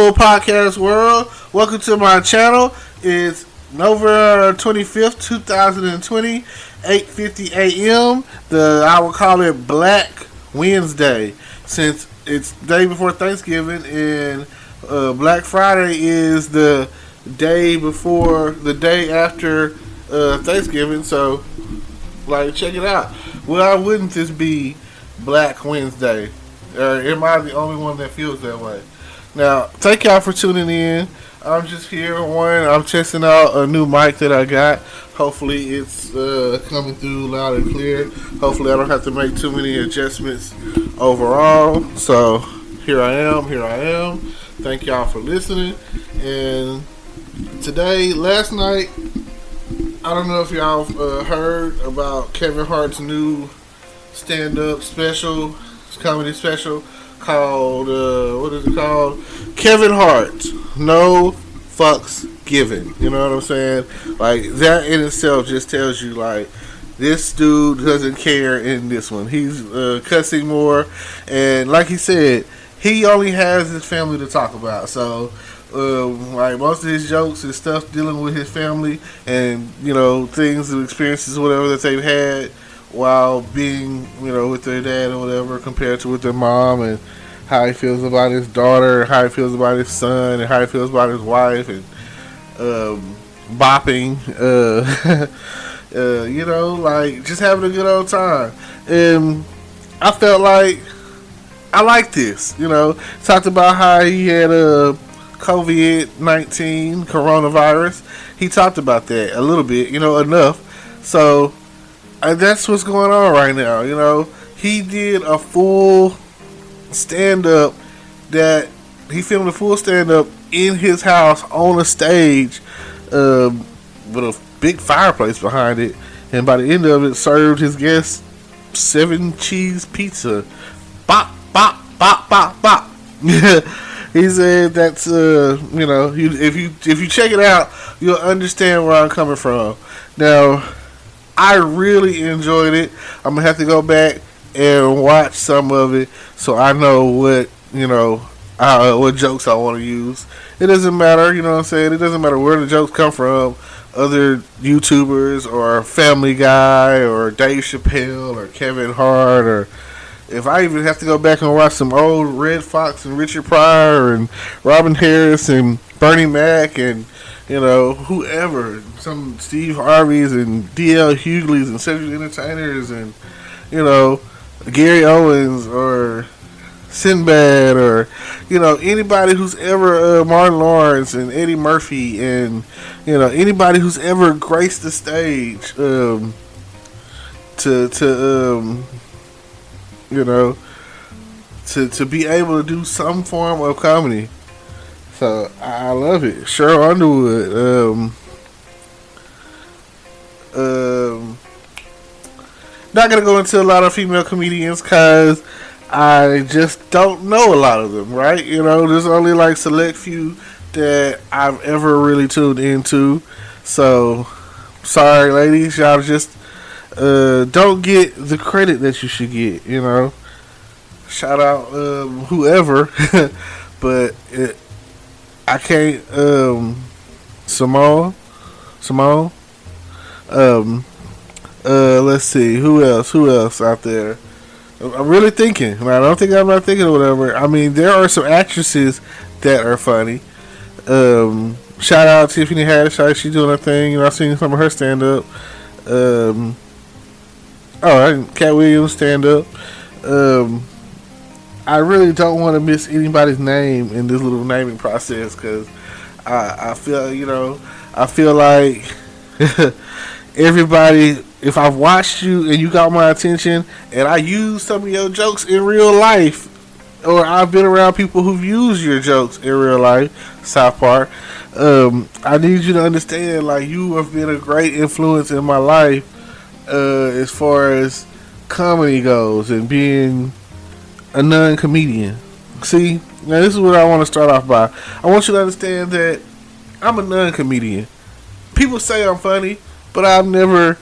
Hello, podcast world. Welcome to my channel. It's November 25th, 2020, 8:50 a.m. I will call it Black Wednesday since it's day before Thanksgiving, and Black Friday is the day after Thanksgiving. So, check it out. Why wouldn't this be Black Wednesday? Or am I the only one that feels that way? Now, thank y'all for tuning in. I'm just here. I'm testing out a new mic that I got. Hopefully, it's coming through loud and clear. Hopefully, I don't have to make too many adjustments overall. So, here I am. Thank y'all for listening. And last night, I don't know if y'all heard about Kevin Hart's new stand-up special, comedy special, called what is it called? Kevin Hart, No Fucks Given. You know what I'm saying? Like, that in itself just tells you, like, this dude doesn't care in this one. He's cussing more, and like he said, he only has his family to talk about. So like, most of his jokes and stuff dealing with his family and, you know, things and experiences, whatever, that they've had while being, you know, with their dad or whatever, compared to with their mom, and how he feels about his daughter, how he feels about his son, and how he feels about his wife, and bopping, you know, like, just having a good old time. And I felt like I like this, you know. Talked about how he had COVID-19, coronavirus. He talked about that a little bit, you know, enough. So that's what's going on right now, you know. He did a full stand-up he filmed a full stand-up in his house on a stage with a big fireplace behind it. And by the end of it, served his guests 7-cheese pizza. Bop, bop, bop, bop, bop. He said that's, you know, if you check it out, you'll understand where I'm coming from. Now, I really enjoyed it. I'm going to have to go back and watch some of it so I know what, you know, what jokes I want to use. It doesn't matter, you know what I'm saying? It doesn't matter where the jokes come from. Other YouTubers or Family Guy or Dave Chappelle or Kevin Hart, or if I even have to go back and watch some old Red Fox and Richard Pryor and Robin Harris and Bernie Mac and, you know, whoever, some Steve Harveys and D.L. Hughley's and Cedric Entertainers and, you know, Gary Owens or Sinbad, or, you know, anybody who's ever Martin Lawrence and Eddie Murphy, and, you know, anybody who's ever graced the stage to you know, to be able to do some form of comedy. So I love it. Cheryl Underwood. Not gonna go into a lot of female comedians because I just don't know a lot of them, right? You know, there's only like select few that I've ever really tuned into. So sorry, ladies, y'all just don't get the credit that you should get. You know, shout out whoever, but I can't. Simone. Let's see, who else out there? I'm really thinking. I don't think I'm not thinking or whatever. I mean, there are some actresses that are funny. Shout out Tiffany Haddish. She's doing her thing. You know, I've seen some of her stand up. Cat Williams stand up. I really don't want to miss anybody's name in this little naming process because I feel like everybody, if I've watched you and you got my attention and I use some of your jokes in real life, or I've been around people who've used your jokes in real life, South Park, I need you to understand, like, you have been a great influence in my life as far as comedy goes and being a non-comedian. See, now this is what I want to start off by. I want you to understand that I'm a non-comedian. People say I'm funny, but I've never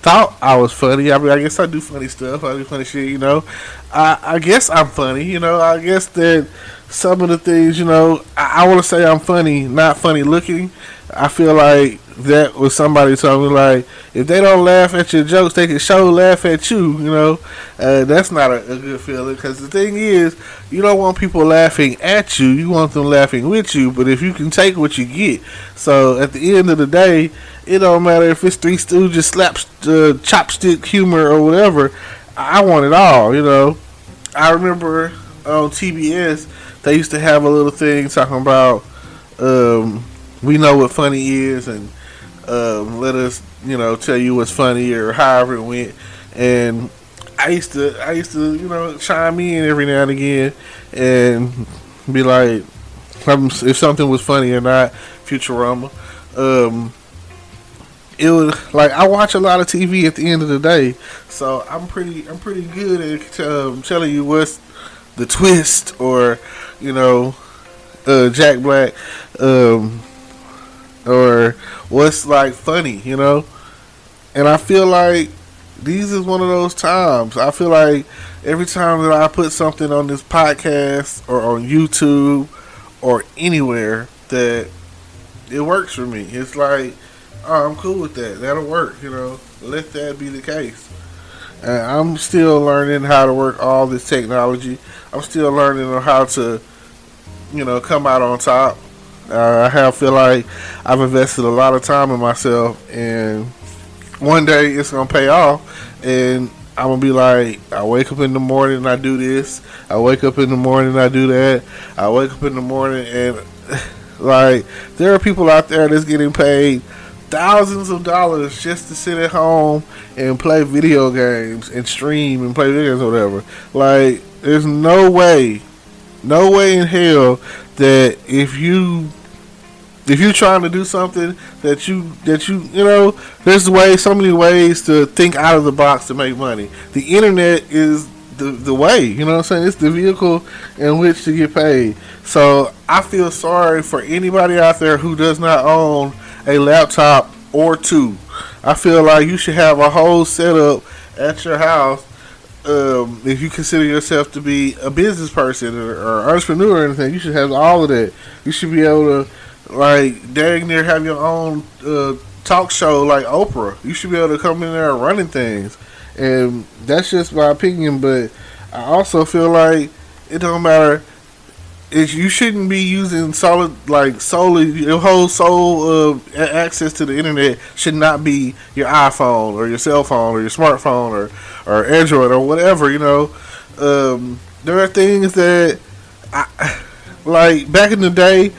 thought I was funny. I mean, I guess I do funny stuff. I do funny shit, you know. I guess I'm funny, you know. I guess that some of the things, I want to say I'm funny, not funny looking. I feel like that was somebody told me, like, if they don't laugh at your jokes, they can show laugh at you. That's not a good feeling, because the thing is, you don't want people laughing at you. You want them laughing with you. But if you can take what you get, so at the end of the day, it don't matter if it's Three Stooges slaps chopstick humor or whatever. I want it all. I remember on TBS they used to have a little thing talking about we know what funny is, and let us tell you what's funny, or however it went. And I used to chime in every now and again and be like, if something was funny or not. Futurama. It was like, I watch a lot of TV at the end of the day, so I'm pretty good at telling you what's the twist, or Jack Black, or what's like funny, And I feel like these is one of those times. I feel like every time that I put something on this podcast or on YouTube or anywhere, that it works for me. It's like, oh, I'm cool with that. That'll work, Let that be the case. And I'm still learning how to work all this technology. I'm still learning on how to, come out on top. I feel like I've invested a lot of time in myself, and one day it's gonna pay off, and I'm gonna be like, I wake up in the morning and I do this. I wake up in the morning and I do that. I wake up in the morning and like, there are people out there that's getting paid thousands of dollars just to sit at home and play video games and stream and play videos or whatever. Like, there's no way in hell that if you're trying to do something that you there's so many ways to think out of the box to make money. The internet is the way, what I'm saying? It's the vehicle in which to get paid. So I feel sorry for anybody out there who does not own a laptop or two. I feel like you should have a whole setup at your house. If you consider yourself to be a business person or entrepreneur or anything, you should have all of that. You should be able to, like, dang near have your own talk show like Oprah. You should be able to come in there and running things. And that's just my opinion, but I also feel like it don't matter. You shouldn't be using solely your whole soul access to the internet should not be your iPhone or your cell phone or your smartphone or Android or whatever. There are things that like back in the day,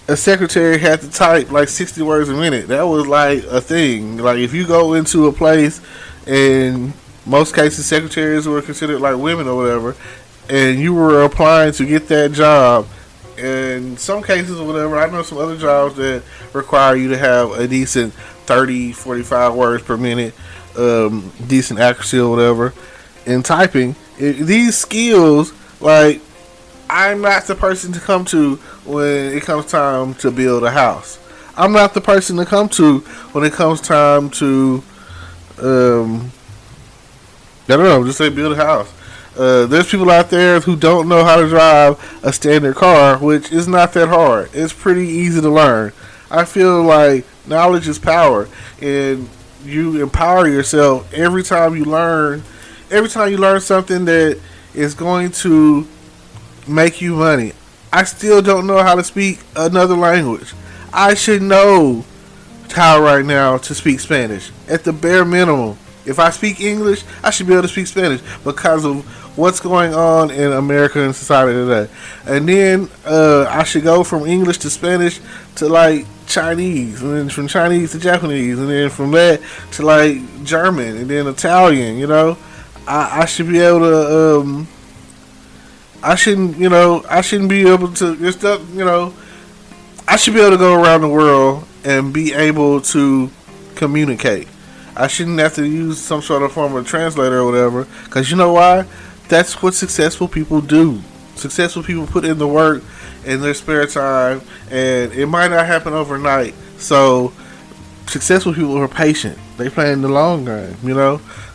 a secretary had to type like 60 words a minute. That was like a thing. Like, if you go into a place, and most cases secretaries were considered like women or whatever, and you were applying to get that job, in some cases or whatever, I know some other jobs that require you to have a decent 30, 45 words per minute, decent accuracy or whatever in typing. These skills, like, I'm not the person to come to when it comes time to build a house. I'm not the person to come to when it comes time to, I don't know, just say build a house. There's people out there who don't know how to drive a standard car, which is not that hard. It's pretty easy to learn. I feel like knowledge is power, and you empower yourself every time you learn. Every time you learn something that is going to make you money. I still don't know how to speak another language. I should know how right now to speak Spanish at the bare minimum. If I speak English, I should be able to speak Spanish because of what's going on in America and society today. And then I should go from English to Spanish to like Chinese, and then from Chinese to Japanese, and then from that to like German, and then Italian. I should be able to. I shouldn't be able to just, I should be able to go around the world and be able to communicate. I shouldn't have to use some sort of form of translator or whatever, because you know why? That's what successful people do. Successful people put in the work in their spare time, and it might not happen overnight. So successful people are patient. They play in the long game,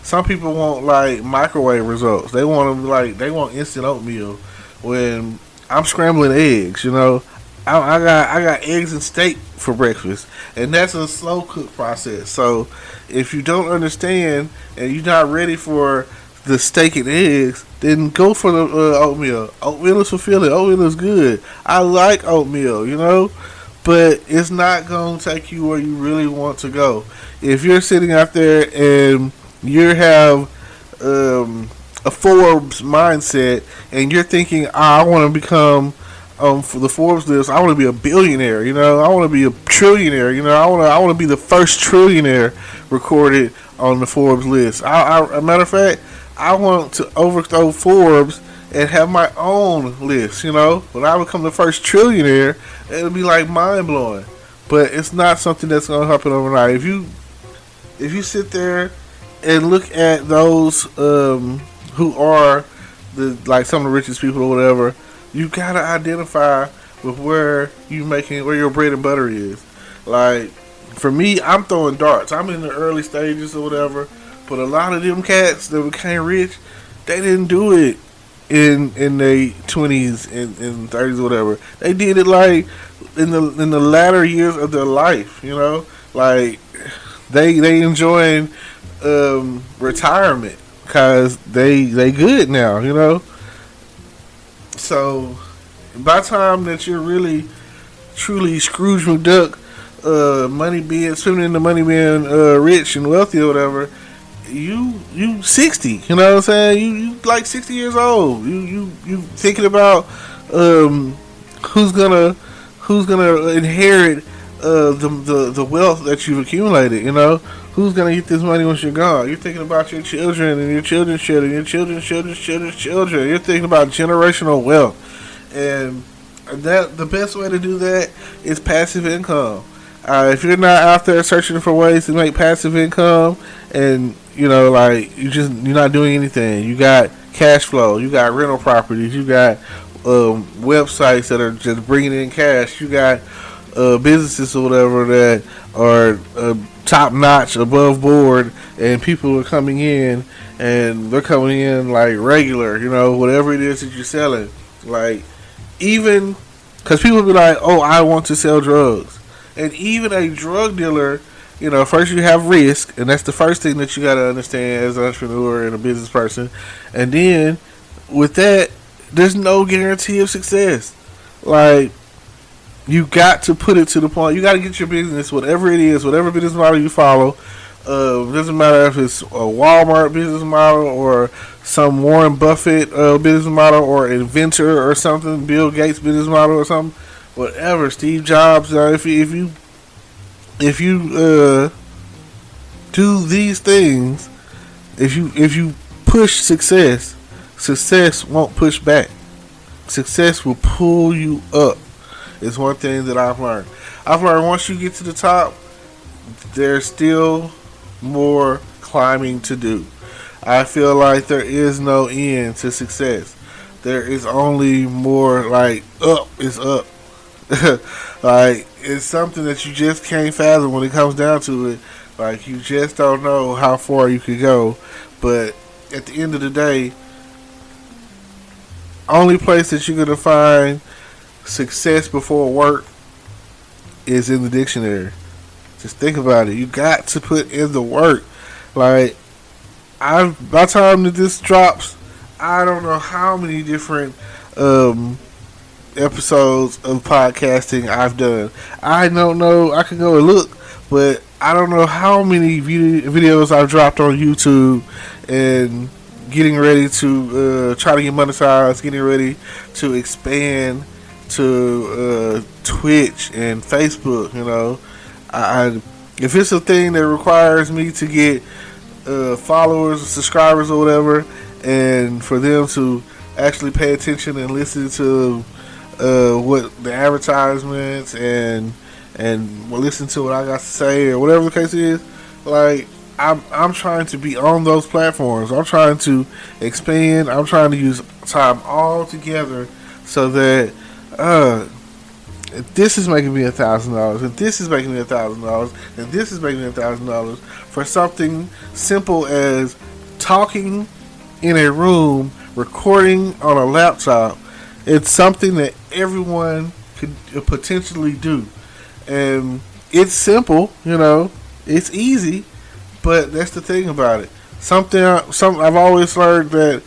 Some people want like microwave results. They want instant oatmeal. When I'm scrambling eggs. You know, I got eggs and steak for breakfast, and that's a slow cook process. So if you don't understand and you're not ready for the steak and eggs, then go for the oatmeal. Oatmeal is fulfilling. Oatmeal is good. I like oatmeal, you know, but it's not going to take you where you really want to go. If you're sitting out there and you have a Forbes mindset and you're thinking, I want to become for the Forbes list, I want to be a billionaire, you know, I want to be a trillionaire, you know, I want to be the first trillionaire recorded on the Forbes list. A matter of fact, I want to overthrow Forbes and have my own list, you know. When I become the first trillionaire, it'll be like mind blowing. But it's not something that's gonna happen overnight. If you sit there and look at those who are like some of the richest people or whatever, you gotta identify with where your bread and butter is. Like for me, I'm throwing darts. I'm in the early stages or whatever. But a lot of them cats that became rich, they didn't do it in their 20s and 30s or whatever. They did it like in the latter years of their life, you know? Like they enjoying retirement because they good now, you know? So by the time that you're really truly Scrooge McDuck, spending the money being rich and wealthy or whatever, you 60, you know what I'm saying? You like 60 years old. You thinking about who's gonna inherit the wealth that you've accumulated, you know? Who's gonna get this money once you're gone? You're thinking about your children and your children's children, your children's children. You're thinking about generational wealth. And that the best way to do that is passive income. If you're not out there searching for ways to make passive income, and you know, like you're not doing anything, you got cash flow, you got rental properties, you got websites that are just bringing in cash, you got businesses or whatever that are top notch, above board, and people are coming in, and they're coming in like regular, you know, whatever it is that you're selling. Like even because people be like, oh, I want to sell drugs. And even a drug dealer, you know, first you have risk, and that's the first thing that you got to understand as an entrepreneur and a business person. And then with that, there's no guarantee of success. Like, you got to put it to the point. You got to get your business, whatever it is, whatever business model you follow. Doesn't matter if it's a Walmart business model or some Warren Buffett business model or inventor or something, Bill Gates business model or something. Whatever, Steve Jobs. If you do these things, if you push success won't push back. Success will pull you up. It's one thing that I've learned. Once you get to the top, there's still more climbing to do. I feel like there is no end to success. There is only more, like up is up. Like it's something that you just can't fathom when it comes down to it. Like you just don't know how far you could go. But at the end of the day, only place that you're gonna find success before work is in the dictionary. Just think about it. You got to put in the work. Like by the time that this drops, I don't know how many different episodes of podcasting I've done. I don't know. I can go and look, but I don't know how many videos I've dropped on YouTube and getting ready to try to get monetized, getting ready to expand to Twitch and Facebook. You know, if it's a thing that requires me to get followers, subscribers, or whatever, and for them to actually pay attention and listen to what the advertisements and listen to what I got to say or whatever the case is, like I'm trying to be on those platforms. I'm trying to expand. I'm trying to use time all together so that if this is making me $1,000, if this is making me $1,000, and this is making me $1,000 for something simple as talking in a room, recording on a laptop, It's something that everyone could potentially do, and it's simple. It's easy, but that's the thing about it. Something I've always learned that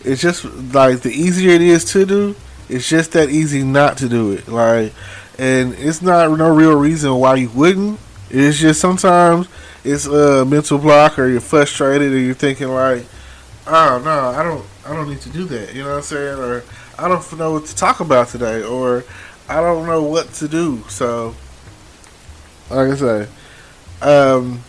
it's just like the easier it is to do, it's just that easy not to do it. And it's not no real reason why you wouldn't. It's just sometimes it's a mental block, or you're frustrated, or you're thinking like, oh no, I don't need to do that. You know what I'm saying? Or I don't know what to talk about today, or I don't know what to do. So, like I say, um,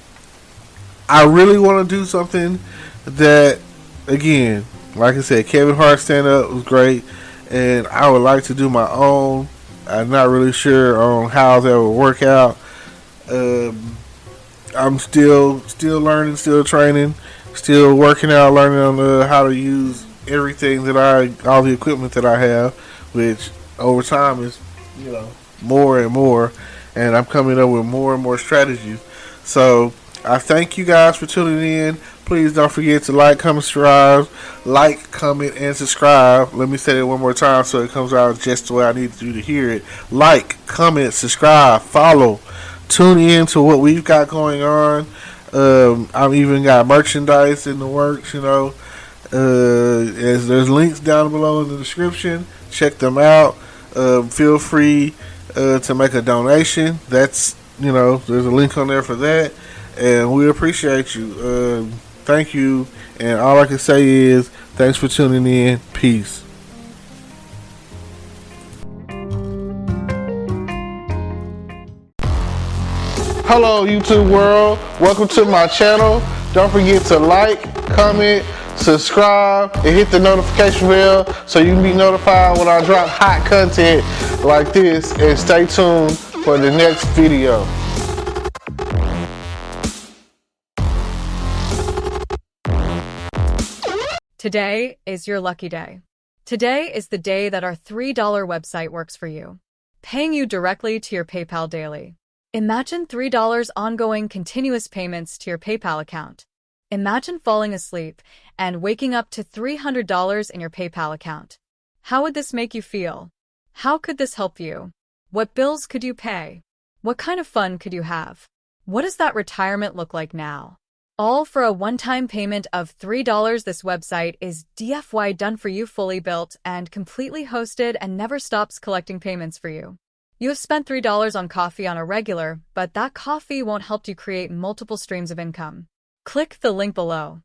I really want to do something that, again, like I said, Kevin Hart stand up was great, and I would like to do my own. I'm not really sure on how that will work out. Um, I'm still learning, still training, still working out, learning on how to use everything all the equipment that I have, which over time is, more and more, and I'm coming up with more and more strategies. So I thank you guys for tuning in. Please don't forget to like, comment, and subscribe. Let me say that one more time so it comes out just the way I need you to hear it. Like, comment, subscribe, follow. Tune in to what we've got going on. I've even got merchandise in the works, as there's links down below in the description. Check them out. Feel free to make a donation. There's a link on there for that. And we appreciate you. Thank you. And all I can say is thanks for tuning in. Peace. Hello, YouTube world. Welcome to my channel. Don't forget to like, comment, subscribe, and hit the notification bell so you can be notified when I drop hot content like this. And stay tuned for the next video. Today is your lucky day. Today is the day that our $3 website works for you, paying you directly to your PayPal daily. Imagine $3 ongoing continuous payments to your PayPal account. Imagine falling asleep and waking up to $300 in your PayPal account. How would this make you feel? How could this help you? What bills could you pay? What kind of fun could you have? What does that retirement look like now? All for a one-time payment of $3. This website is DFY done for you, fully built and completely hosted, and never stops collecting payments for you. You have spent $3 on coffee on a regular, but that coffee won't help you create multiple streams of income. Click the link below.